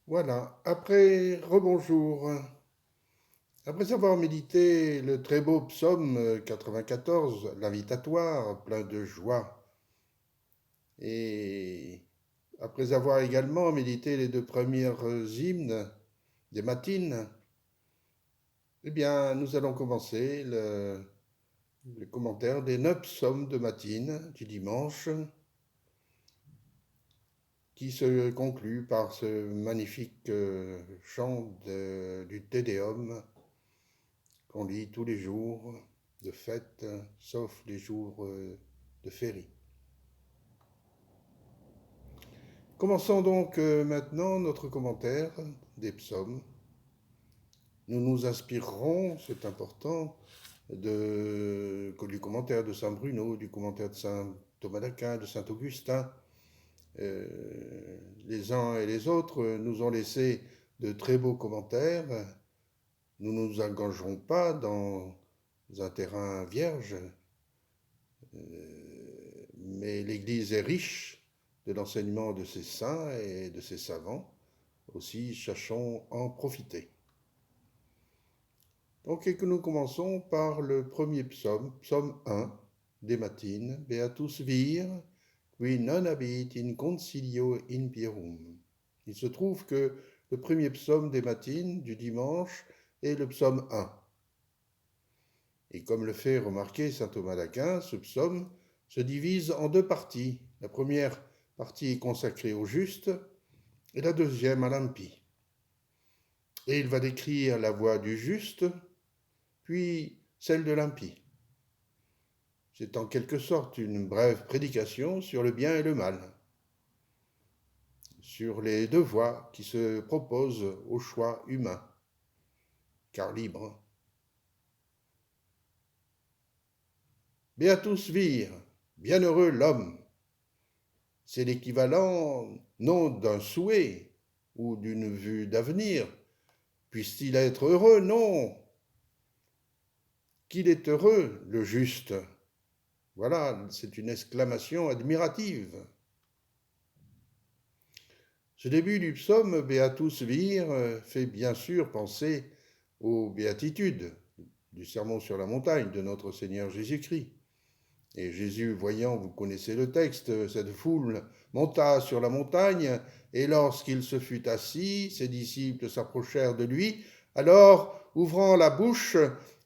Voilà, rebonjour. Après avoir médité le très beau psaume 94, l'invitatoire, plein de joie, et après avoir également médité les deux premières hymnes des matines, eh bien, nous allons commencer le commentaire des 9 psaumes de matine du dimanche, qui se conclut par ce magnifique chant du Te Deum qu'on lit tous les jours de fête, sauf les jours de férie. Commençons donc maintenant notre commentaire des psaumes. Nous nous inspirerons, c'est important, du commentaire de Saint Bruno, du commentaire de Saint Thomas d'Aquin, de Saint Augustin. Les uns et les autres nous ont laissé de très beaux commentaires. Nous ne nous engagerons pas dans un terrain vierge, mais l'Église est riche de l'enseignement de ses saints et de ses savants. Aussi, cherchons à en profiter. Donc, et que nous commençons par le premier psaume, psaume 1, des matines, Beatus vir, qui non habit in concilio in pierum. Il se trouve que le premier psaume des matines du dimanche est le psaume 1. Et comme le fait remarquer saint Thomas d'Aquin, ce psaume se divise en deux parties. La première partie est consacrée au juste et la deuxième à l'impie. Et il va décrire la voie du juste, puis celle de l'impie. C'est en quelque sorte une brève prédication sur le bien et le mal, sur les deux voies qui se proposent au choix humain, car libre. Beatus vir, bienheureux l'homme. C'est l'équivalent non d'un souhait ou d'une vue d'avenir. Puisse-t-il être heureux? Non. Qu'il est heureux, le juste. Voilà, c'est une exclamation admirative. Ce début du psaume Beatus vir fait bien sûr penser aux béatitudes du Sermon sur la montagne de notre Seigneur Jésus-Christ. Et Jésus, voyant, vous connaissez le texte, cette foule monta sur la montagne, et lorsqu'il se fut assis, ses disciples s'approchèrent de lui. Alors, ouvrant la bouche,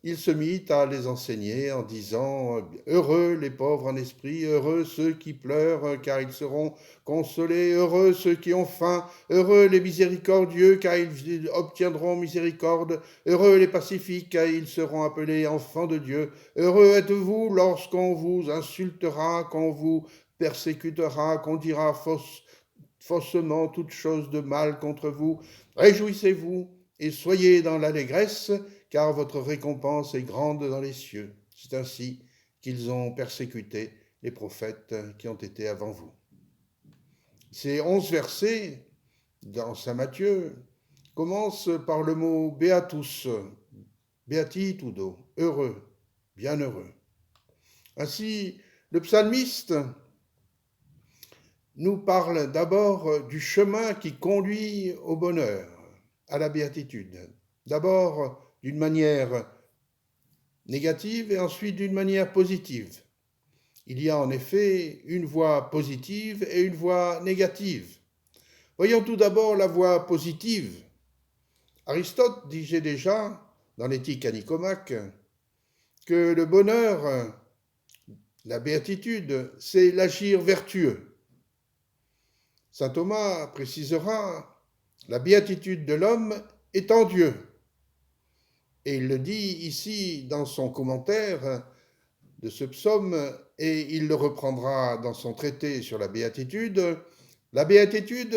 il se mit à les enseigner en disant « Heureux les pauvres en esprit, heureux ceux qui pleurent, car ils seront consolés, heureux ceux qui ont faim, heureux les miséricordieux, car ils obtiendront miséricorde, heureux les pacifiques, car ils seront appelés enfants de Dieu, heureux êtes-vous lorsqu'on vous insultera, qu'on vous persécutera, qu'on dira faussement toute chose de mal contre vous. Réjouissez-vous et soyez dans l'allégresse, car votre récompense est grande dans les cieux. C'est ainsi qu'ils ont persécuté les prophètes qui ont été avant vous. Ces 11 versets dans Saint Matthieu commencent par le mot beatus, beatitudo, heureux, bienheureux. Ainsi, le psalmiste nous parle d'abord du chemin qui conduit au bonheur, à la béatitude. D'abord d'une manière négative et ensuite d'une manière positive. Il y a en effet une voie positive et une voie négative. Voyons tout d'abord la voie positive. Aristote disait déjà, dans l'éthique à Nicomaque, que le bonheur, la béatitude, c'est l'agir vertueux. Saint Thomas précisera, la béatitude de l'homme est en Dieu. Et il le dit ici dans son commentaire de ce psaume, et il le reprendra dans son traité sur la béatitude. La béatitude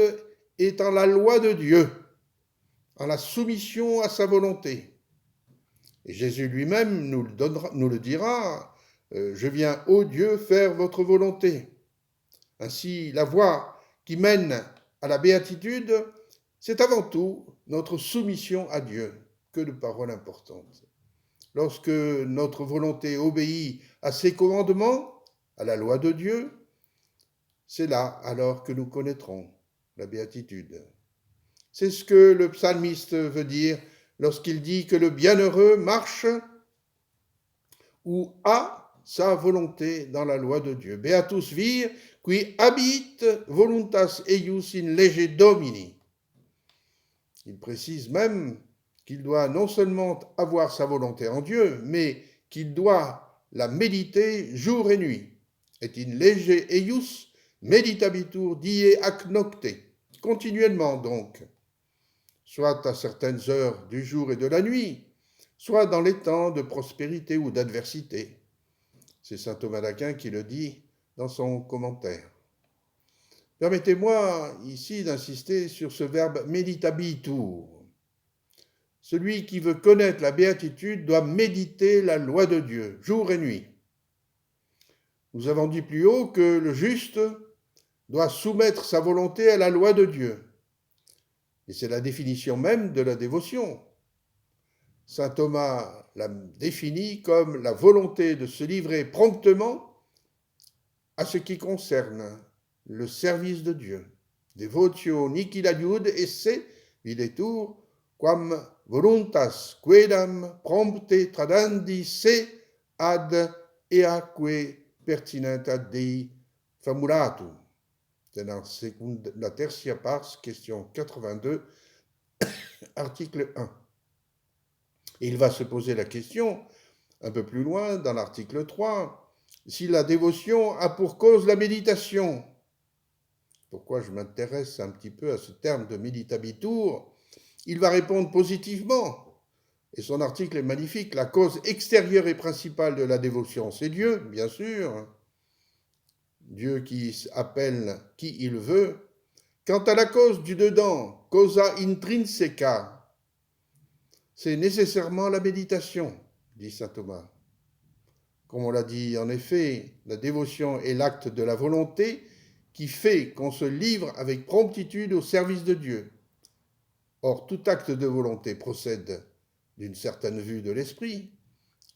est en la loi de Dieu, en la soumission à sa volonté. Et Jésus lui-même nous le dira, je viens, ô Dieu, faire votre volonté. Ainsi, la voie qui mène à la béatitude, c'est avant tout notre soumission à Dieu. Que de paroles importantes. Lorsque notre volonté obéit à ses commandements, à la loi de Dieu, c'est là alors que nous connaîtrons la béatitude. C'est ce que le psalmiste veut dire lorsqu'il dit que le bienheureux marche ou a sa volonté dans la loi de Dieu. Beatus vir qui habite voluntas eius in lege domini. Il précise même qu'il doit non seulement avoir sa volonté en Dieu, mais qu'il doit la méditer jour et nuit. Et in lege eius meditabitur die ac nocte. Continuellement donc, soit à certaines heures du jour et de la nuit, soit dans les temps de prospérité ou d'adversité. C'est saint Thomas d'Aquin qui le dit dans son commentaire. Permettez-moi ici d'insister sur ce verbe meditabitur. Celui qui veut connaître la béatitude doit méditer la loi de Dieu, jour et nuit. Nous avons dit plus haut que le juste doit soumettre sa volonté à la loi de Dieu. Et c'est la définition même de la dévotion. Saint Thomas la définit comme la volonté de se livrer promptement à ce qui concerne le service de Dieu. Devotio nihil adiud esse videtur quam voluntas quedam prompte tradandi se ad eaque pertinent ad Dei famulatum. C'est dans la tertia pars, question 82, article 1. Et il va se poser la question, un peu plus loin, dans l'article 3, si la dévotion a pour cause la méditation. Pourquoi je m'intéresse un petit peu à ce terme de meditabitur? Il va répondre positivement. Et son article est magnifique. La cause extérieure et principale de la dévotion, c'est Dieu, bien sûr. Dieu qui appelle qui il veut. Quant à la cause du dedans, causa intrinseca, c'est nécessairement la méditation, dit saint Thomas. Comme on l'a dit, en effet, la dévotion est l'acte de la volonté qui fait qu'on se livre avec promptitude au service de Dieu. Or, tout acte de volonté procède d'une certaine vue de l'esprit,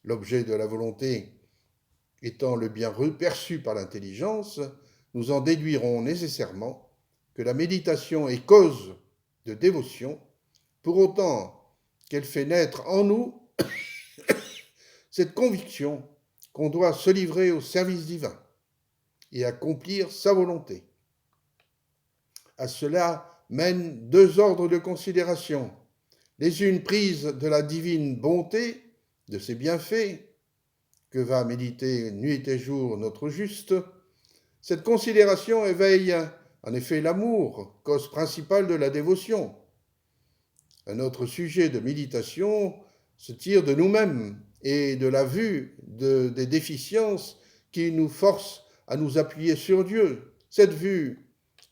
l'objet de la volonté étant le bien perçu par l'intelligence, nous en déduirons nécessairement que la méditation est cause de dévotion, pour autant qu'elle fait naître en nous cette conviction qu'on doit se livrer au service divin et accomplir sa volonté. À cela mènent deux ordres de considération, les unes prises de la divine bonté, de ses bienfaits, que va méditer nuit et jour notre juste. Cette considération éveille en effet l'amour, cause principale de la dévotion. Un autre sujet de méditation se tire de nous-mêmes et de la vue des déficiences qui nous forcent à nous appuyer sur Dieu. Cette vue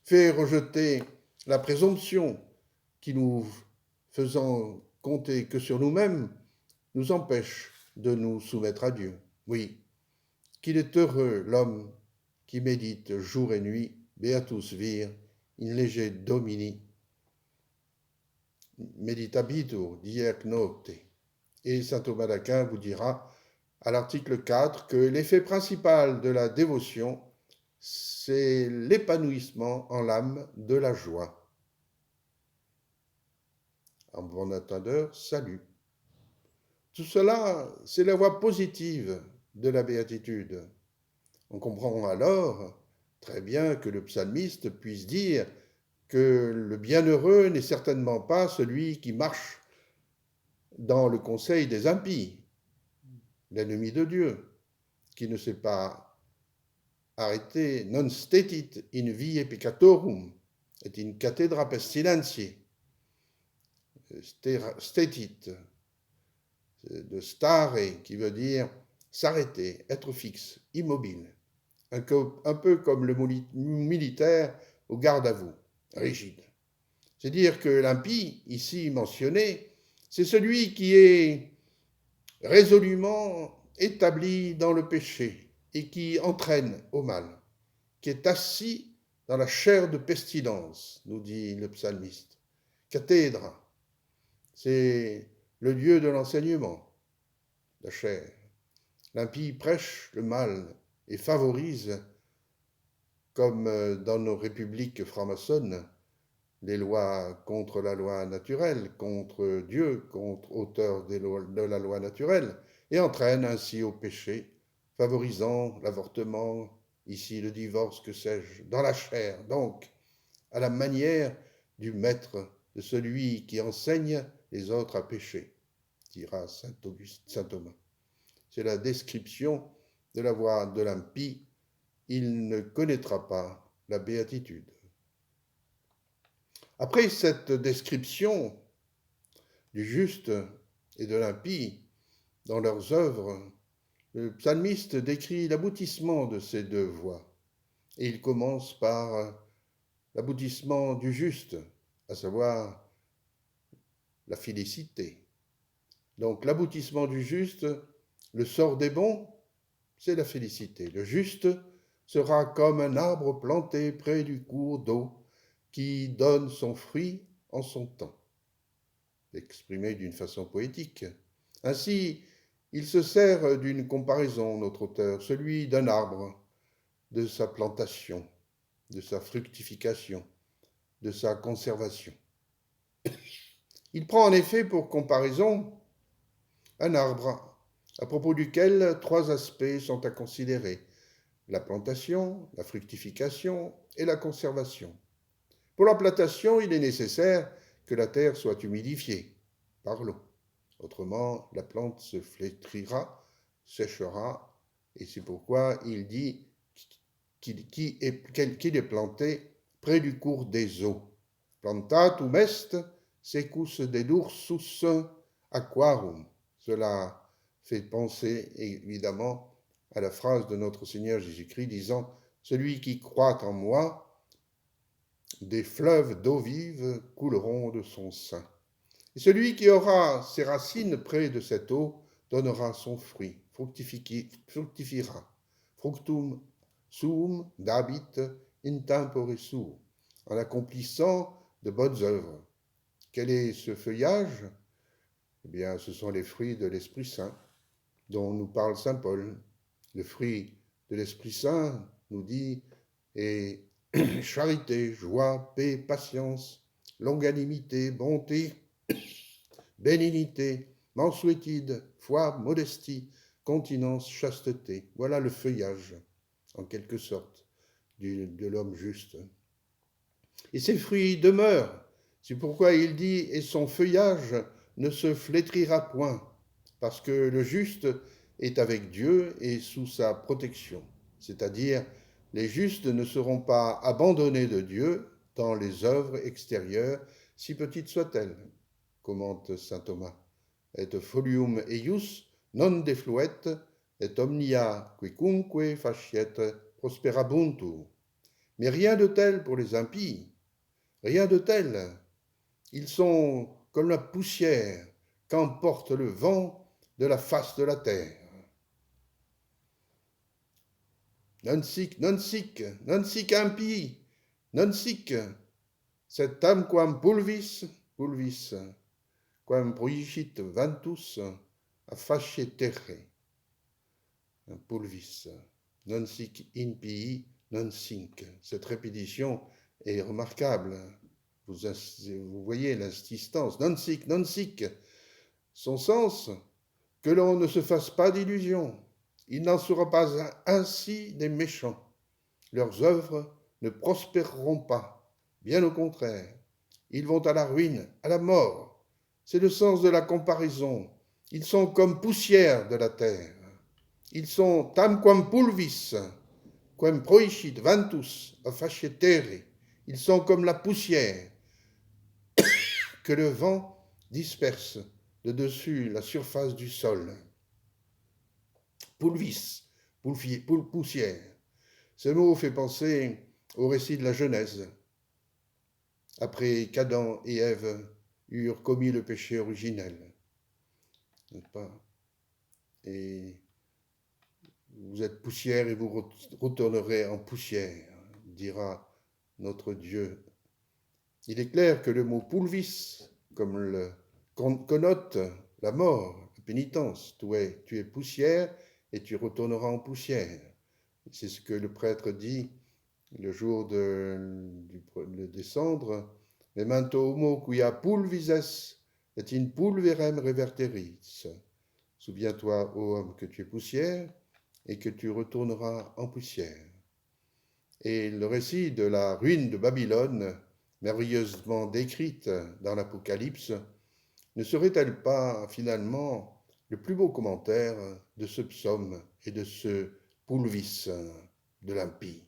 fait rejeter la présomption qui, nous faisant compter que sur nous-mêmes, nous empêche de nous soumettre à Dieu. Oui, qu'il est heureux l'homme qui médite jour et nuit, beatus vir, in lege domini, meditabitur diec nocte. Et saint Thomas d'Aquin vous dira à l'article 4 que l'effet principal de la dévotion, c'est l'épanouissement en l'âme de la joie. En bon entendeur, salut. Tout cela, c'est la voie positive de la béatitude. On comprend alors très bien que le psalmiste puisse dire que le bienheureux n'est certainement pas celui qui marche dans le conseil des impies, l'ennemi de Dieu, qui ne s'est pas arrêté, non stetit in vie peccatorum, et in cathedra pestilentiae, stetit, de stare, qui veut dire s'arrêter, être fixe, immobile, un peu comme le militaire au garde à vous, rigide. C'est dire que l'impie, ici mentionné, c'est celui qui est résolument établi dans le péché et qui entraîne au mal, qui est assis dans la chair de pestilence, nous dit le psalmiste. Cathèdra, c'est le lieu de l'enseignement, la chair. L'impie prêche le mal et favorise, comme dans nos républiques franc-maçonnes, les lois contre la loi naturelle, contre Dieu, contre auteur de la loi naturelle, et entraîne ainsi au péché, favorisant l'avortement, ici le divorce, que sais-je, dans la chair, donc à la manière du maître, de celui qui enseigne les autres à pécher, dira saint Thomas. C'est la description de la voie de l'impie. Il ne connaîtra pas la béatitude. Après cette description du juste et de l'impie dans leurs œuvres, le psalmiste décrit l'aboutissement de ces deux voies. Et il commence par l'aboutissement du juste, à savoir la félicité. Donc l'aboutissement du juste, le sort des bons, c'est la félicité. Le juste sera comme un arbre planté près du cours d'eau qui donne son fruit en son temps, exprimé d'une façon poétique. Ainsi, il se sert d'une comparaison, notre auteur, celui d'un arbre, de sa plantation, de sa fructification, de sa conservation. Il prend en effet pour comparaison un arbre à propos duquel trois aspects sont à considérer: la plantation, la fructification et la conservation. Pour la plantation, il est nécessaire que la terre soit humidifiée par l'eau. Autrement, la plante se flétrira, séchera, et c'est pourquoi il dit qu'il est planté près du cours des eaux. Plantatum est secus dedursus aquarum. Cela fait penser évidemment à la phrase de notre Seigneur Jésus-Christ disant « Celui qui croit en moi, des fleuves d'eau vive couleront de son sein. Et celui qui aura ses racines près de cette eau donnera son fruit, fructifiera. Fructum suum dabit in tempore suo, en accomplissant de bonnes œuvres. Quel est ce feuillage? Eh bien, ce sont les fruits de l'Esprit Saint dont nous parle saint Paul. Le fruit de l'Esprit Saint, nous dit, est charité, joie, paix, patience, longanimité, bonté, bénignité, mansuétude, foi, modestie, continence, chasteté. Voilà le feuillage, en quelque sorte, de l'homme juste. Et ces fruits demeurent. C'est pourquoi il dit « Et son feuillage ne se flétrira point », parce que le juste est avec Dieu et sous sa protection. C'est-à-dire, les justes ne seront pas abandonnés de Dieu dans les œuvres extérieures, si petites soient-elles, commente saint Thomas. Et folium eius non defluet, et omnia quicumque faciet prosperabuntur. Mais rien de tel pour les impies, rien de tel. Ils sont comme la poussière qu'emporte le vent de la face de la terre. Non sic impii, non sic, sed tamquam pulvis, quam proicit ventus, a facie terre. Pulvis, non sic impii, non sic. Cette répétition est remarquable. Vous voyez l'insistance. Non sic. Son sens, que l'on ne se fasse pas d'illusions. Il n'en sera pas ainsi des méchants. Leurs œuvres ne prospéreront pas. Bien au contraire. Ils vont à la ruine, à la mort. C'est le sens de la comparaison. Ils sont comme poussière de la terre. Ils sont tamquam pulvis, quam proicit ventus a facie terre. Ils sont comme la poussière que le vent disperse de dessus la surface du sol. Pulvis, poussière. Ce mot fait penser au récit de la Genèse, après qu'Adam et Ève eurent commis le péché originel. N'est-ce pas? Et vous êtes poussière et vous retournerez en poussière, dira notre Dieu. Il est clair que le mot pulvis, comme le connote la mort, la pénitence, tu es poussière et tu retourneras en poussière. C'est ce que le prêtre dit le jour de décembre, memento homo quia pulvises et in pulverem reverteris. Souviens-toi, ô homme, que tu es poussière et que tu retourneras en poussière. Et le récit de la ruine de Babylone, merveilleusement décrite dans l'Apocalypse, ne serait-elle pas finalement le plus beau commentaire de ce psaume et de ce pulvis de l'impie,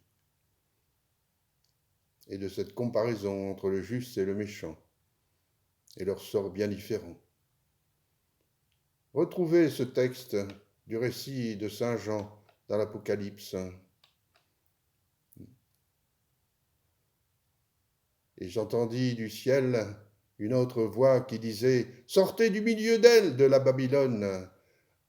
et de cette comparaison entre le juste et le méchant, et leur sort bien différent. Retrouvez ce texte du récit de Saint Jean dans l'Apocalypse. Et j'entendis du ciel une autre voix qui disait « Sortez du milieu d'elle, de la Babylone,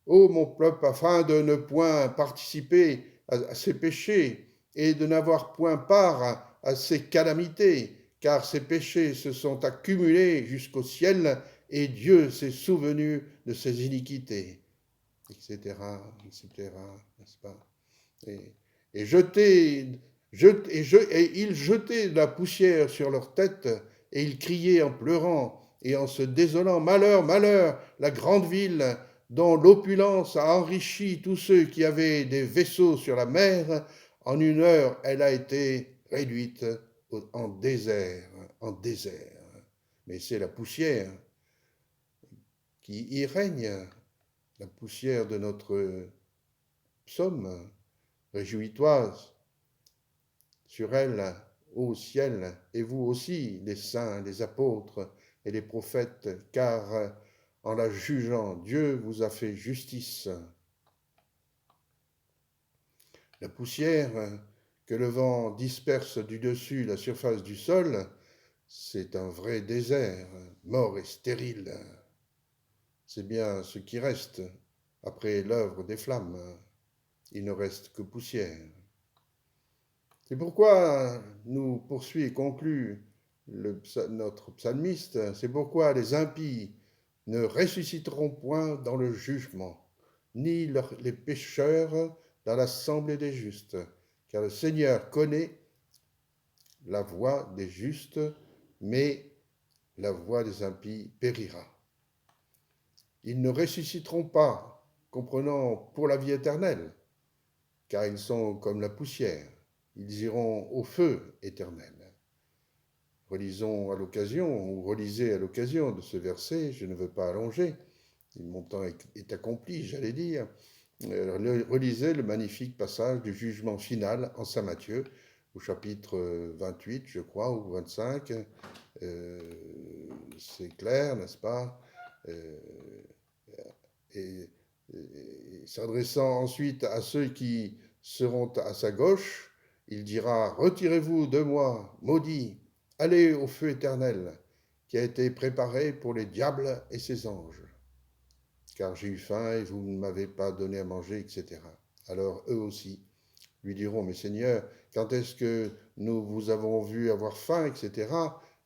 ô mon peuple, afin de ne point participer à ses péchés et de n'avoir point part à ses calamités, car ses péchés se sont accumulés jusqu'au ciel et Dieu s'est souvenu de ses iniquités. » etc., etc., n'est-ce pas? Et ils jetaient de la poussière sur leur tête, et ils criaient en pleurant et en se désolant, « Malheur, malheur, la grande ville dont l'opulence a enrichi tous ceux qui avaient des vaisseaux sur la mer, en une heure elle a été réduite en désert, en désert. » Mais c'est la poussière qui y règne, la poussière de notre psaume. Réjouis-toi sur elle, ô ciel, et vous aussi, les saints, les apôtres et les prophètes, car en la jugeant, Dieu vous a fait justice. La poussière que le vent disperse du dessus la surface du sol, c'est un vrai désert, mort et stérile. C'est bien ce qui reste après l'œuvre des flammes. Il ne reste que poussière. C'est pourquoi nous poursuit et conclut notre psalmiste, c'est pourquoi les impies ne ressusciteront point dans le jugement, ni les pécheurs dans l'assemblée des justes, car le Seigneur connaît la voie des justes, mais la voie des impies périra. Ils ne ressusciteront pas, comprenant pour la vie éternelle, car ils sont comme la poussière. Ils iront au feu éternel. Relisons à l'occasion, ou relisez à l'occasion de ce verset, je ne veux pas allonger, mon temps est accompli, j'allais dire. Relisez le magnifique passage du jugement final en Saint Matthieu, au chapitre 28, je crois, ou 25. C'est clair, n'est-ce pas? Et s'adressant ensuite à ceux qui seront à sa gauche, il dira « Retirez-vous de moi, maudits, allez au feu éternel, qui a été préparé pour les diables et ses anges. Car j'ai eu faim et vous ne m'avez pas donné à manger, etc. » Alors eux aussi lui diront « Mais Seigneur, quand est-ce que nous vous avons vu avoir faim, etc. »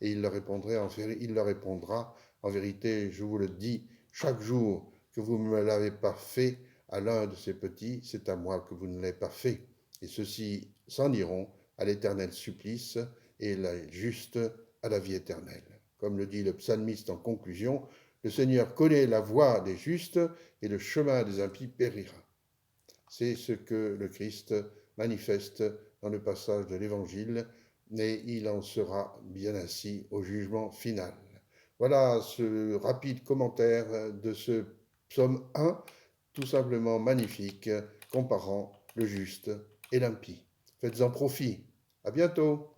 Et il leur répondra « En vérité, je vous le dis, chaque jour que vous ne me l'avez pas fait à l'un de ces petits, c'est à moi que vous ne l'avez pas fait. Et ceux-ci s'en iront à l'éternel supplice et les justes à la vie éternelle. » Comme le dit le psalmiste en conclusion, le Seigneur connaît la voie des justes et le chemin des impies périra. C'est ce que le Christ manifeste dans le passage de l'Évangile, et il en sera bien ainsi au jugement final. Voilà ce rapide commentaire de ce psaume 1, tout simplement magnifique, comparant le juste et l'impie. Faites-en profit. À bientôt.